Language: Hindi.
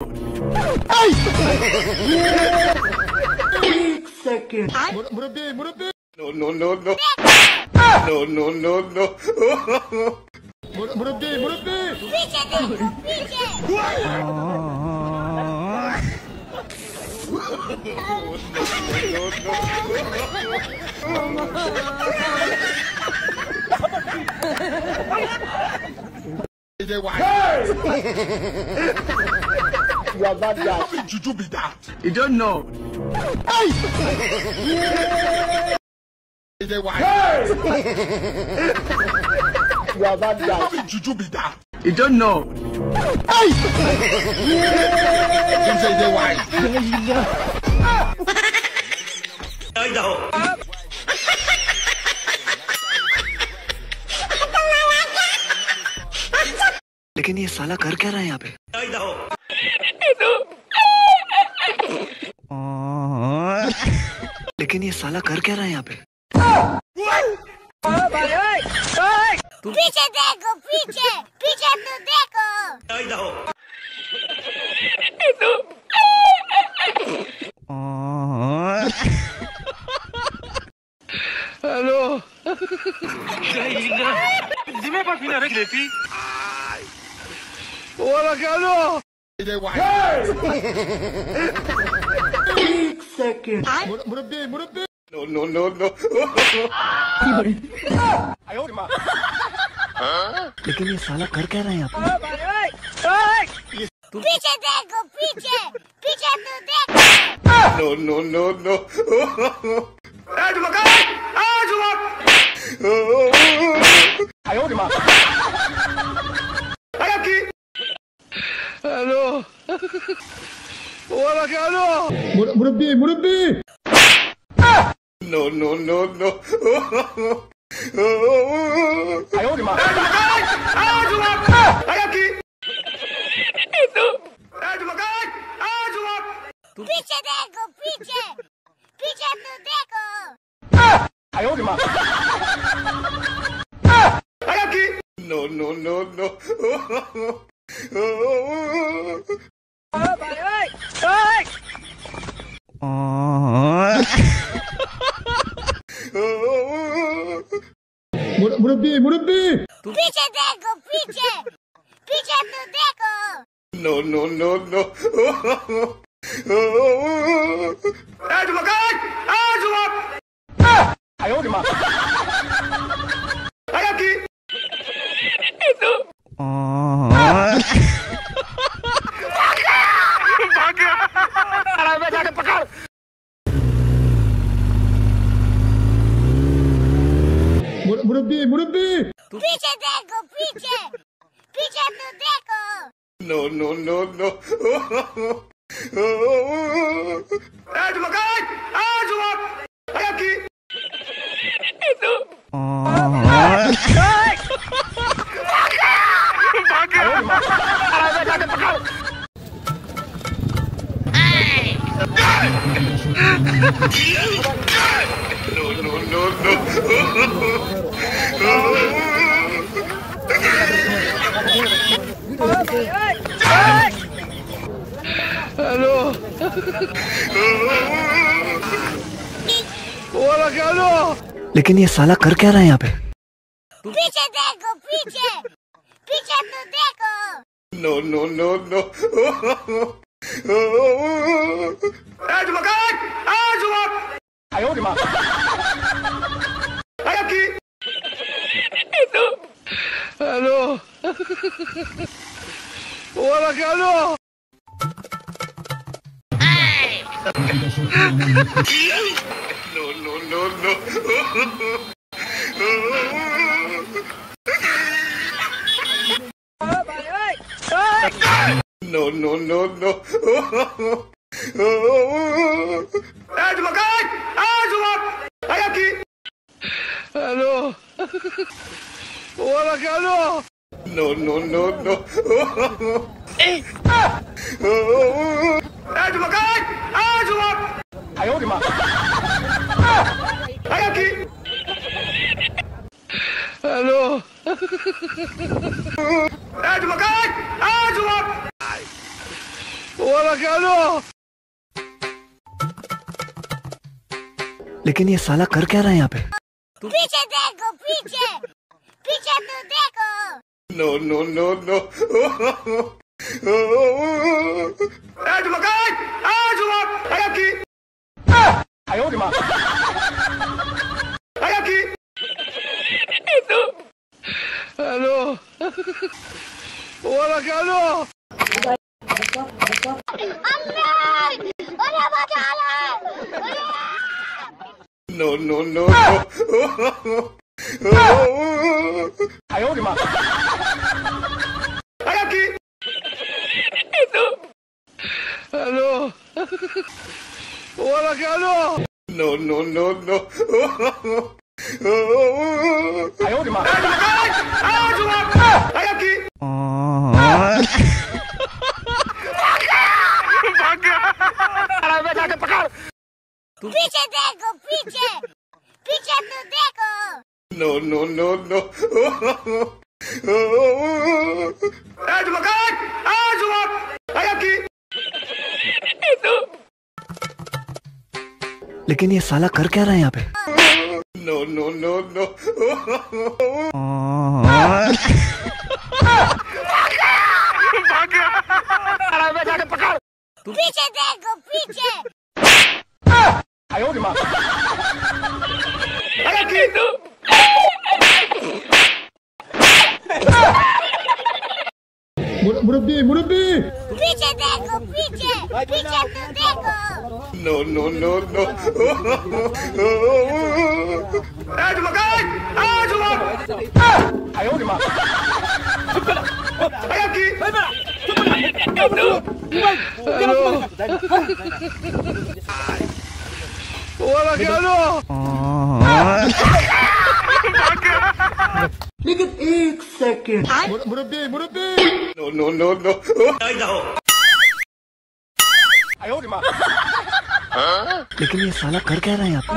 एक सेकंड। मुरब्बी मुरब्बी। No no no no no no no no. मुरब्बी मुरब्बी। पीछे देखो पीछे। You are bad guy. How did you be that? You don't know. Hey! You are bad guy. How did you be that? You don't know. Hey! लेकिन ये साला कर क्या रहा है यहाँ पे? लेकिन ये साला कर क्या रहा है यहाँ पे? पीछे देखो पीछे पीछे तो देखो। हेलो जिम्मे पर पीना रख लेती। Hola, Carlos. एक सेकंड। मुरब्बी मुरब्बी। No no no no. लेकिन ये साला कर क्या रहा है यहाँ पे? पीछे देखो पीछे पीछे तो देखो। No no no no. Hello Hola, Carlos. मुरब्बी मुरब्बी। No no no no. पीछे देखो पीछे पीछे तो देखो। No no no no. मुरब्बी मुरब्बी। पीछे देखो पीछे पीछे तो देखो। No no no no. मुरब्बी मुरब्बी। पीछे देखो पीछे पीछे तो देखो। No no no no. No no no no. Hello Hola, Carlos. लेकिन ये साला कर क्या रहा है यहाँ पे? पीछे देखो पीछे पीछे तो देखो। No no no no. Hello Hola, Carlos. No no no no. No no no no. Hello Hola, Carlos. No no no no. Hello लेकिन ये साला कर क्या रहा है यहाँ पे? पीछे देखो, पीछे पीछे तो देखो। No, no, no, no. अरे बचा ले। No, no, no, no. No, no, no. पीछे देखो, पीछे पीछे तो देखो। No, no, no, no. लेकिन ये साला कर क्या रहा है यहाँ पे? No, no, no, no. पीछे देखो, पीछे। मुरब्बी. पीछे देखो, पीछे पीछे तो देखो। No, no, no, no. लेकिन एक second. मुरब्बी. No, no, no, no. लेकिन ये साला कर क्या रहा है यहाँ पे?